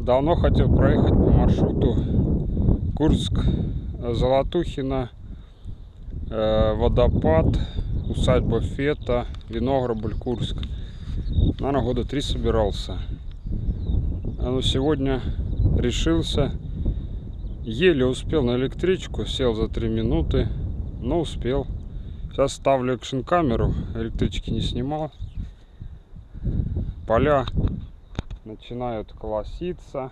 Давно хотел проехать по маршруту Курск-Золотухино, водопад, усадьба Фета, Винограбль-Курск. Наверное, года 3 собирался. Но сегодня решился. Еле успел на электричку, сел за 3 минуты, но успел. Сейчас ставлю экшн-камеру, электрички не снимал. Поля начинают колоситься.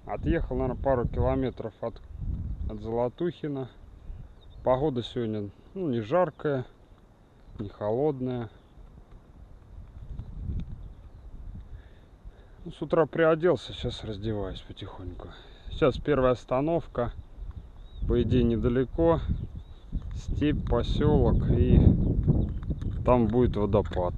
Отъехал, наверное, пару километров от Золотухина. Погода сегодня не жаркая, не холодная. С утра приоделся, сейчас раздеваюсь потихоньку. Сейчас первая остановка, по идее недалеко, степь, поселок, и там будет водопад.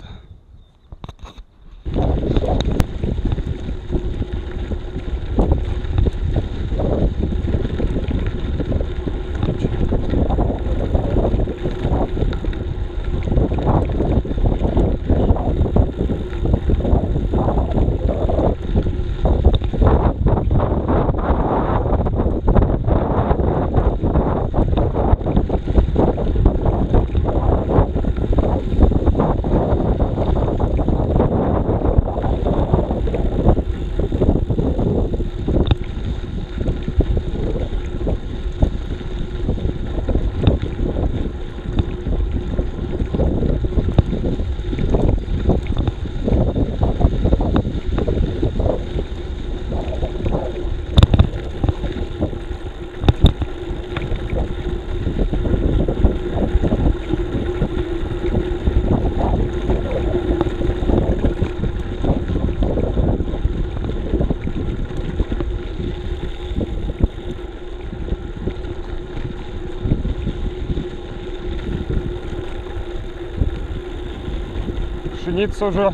Пшеница уже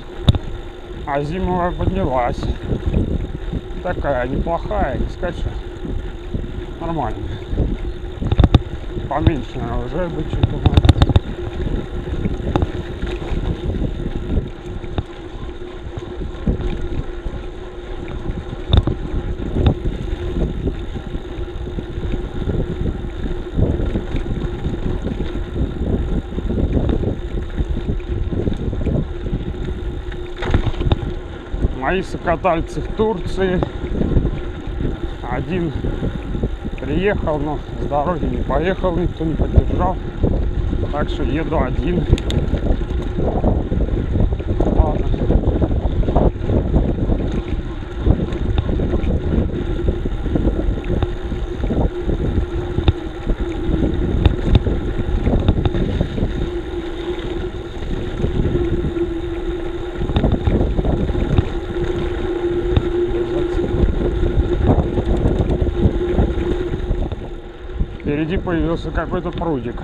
озимовая поднялась. Такая неплохая, не сказать, что нормальная. Поменьше, наверное, уже быть что-то. Мои сокатальцы в Турции. Один приехал, но с дороги не поехал, никто не поддержал. Так что еду один. Ладно. Впереди появился какой-то прудик.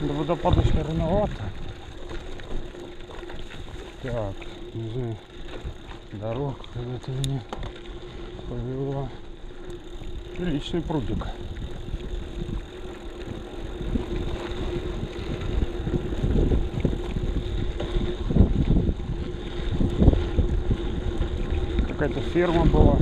До водопада еще рановато. Так, не знаю, дорога когда-то меня повела. Приличный прудик. Какая-то ферма была.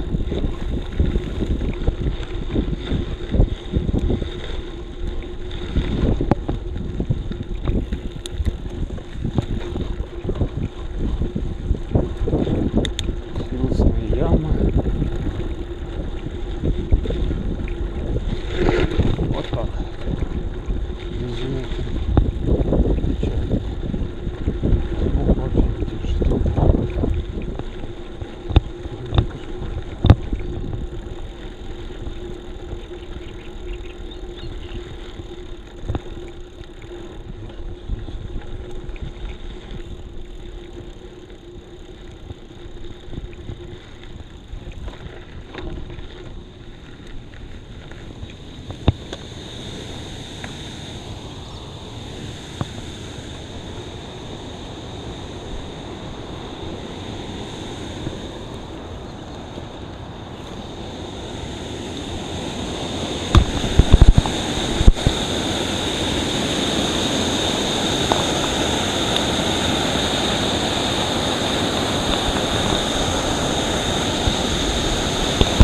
Вот так.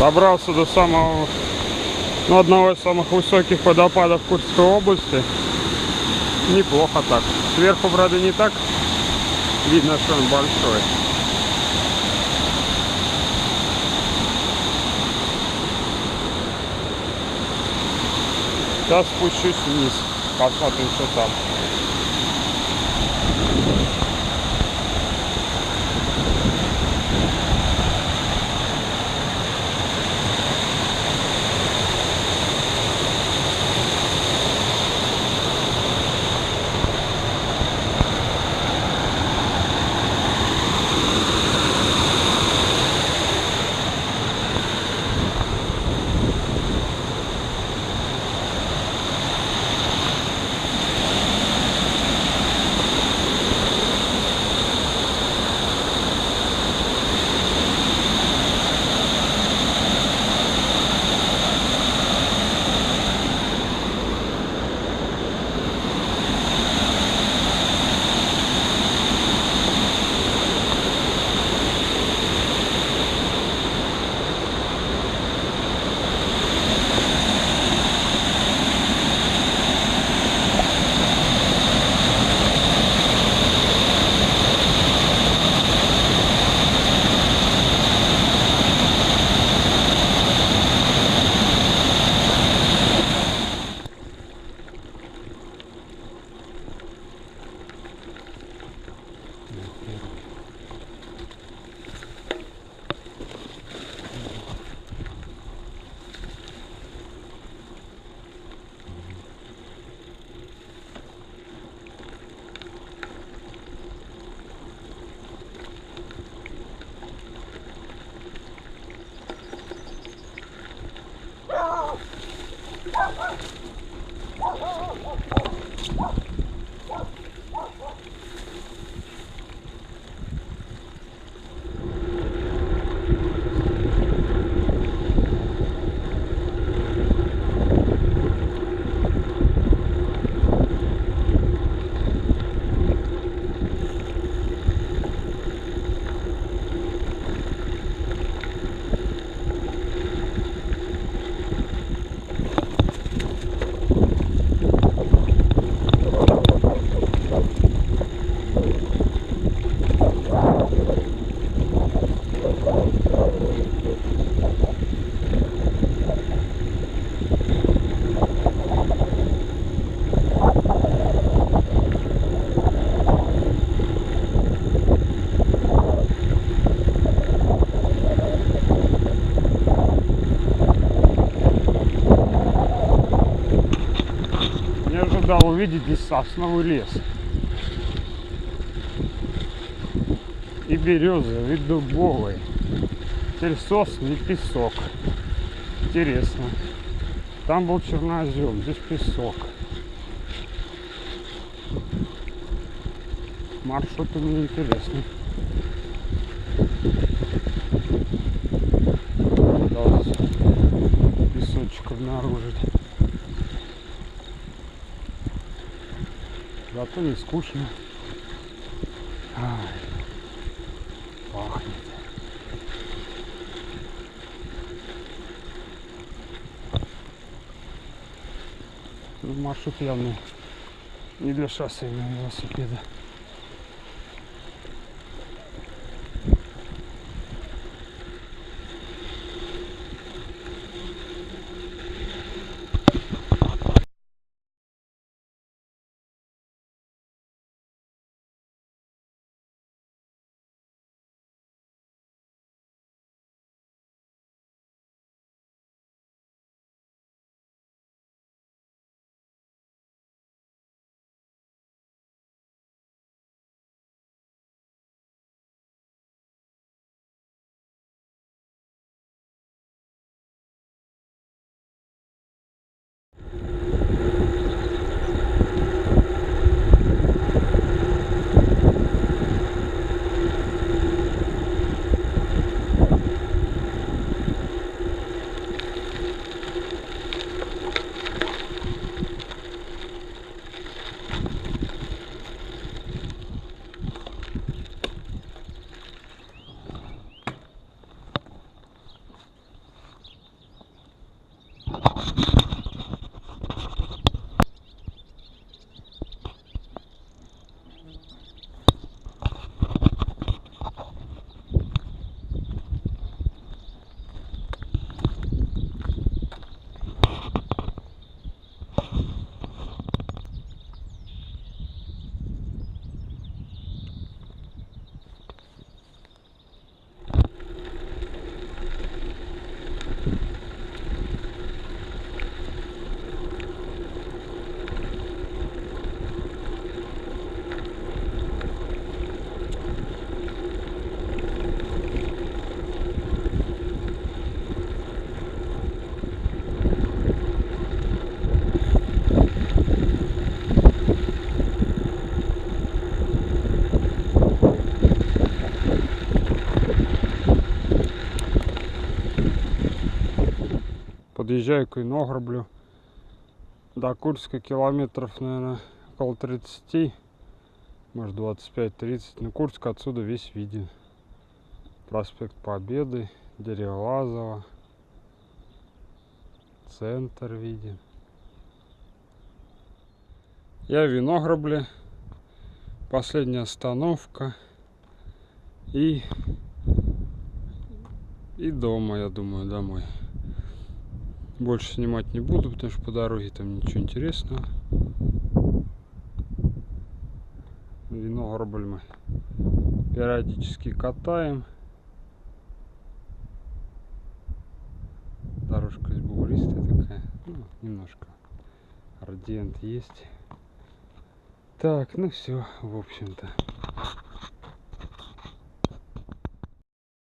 Добрался до самого, ну, одного из самых высоких водопадов Курской области. Неплохо так. Сверху, правда, не так видно, что он большой. Сейчас спущусь вниз, посмотрим, что там. Увидеть здесь сосновый лес и березы, и дубовый. Теперь сосны и песок. Интересно. Там был чернозем, здесь песок. Маршрут у меня интересный. Удалось песочек обнаружить. Зато не скучно. Ай, пахнет. Маршрут явно не для шоссейного велосипеда. доезжаю к Винограблю. До Курска километров, наверное, около 30, может 25-30. Но Курск отсюда весь виден. Проспект Победы, Деревоазово, центр виден. Я в Винограбле. Последняя остановка. И дома, я думаю, домой. Больше снимать не буду, потому что по дороге там ничего интересного. Винограбль мы периодически катаем. Дорожка здесь бугристая такая. Ну, немножко градиент есть. Так, ну все, в общем-то.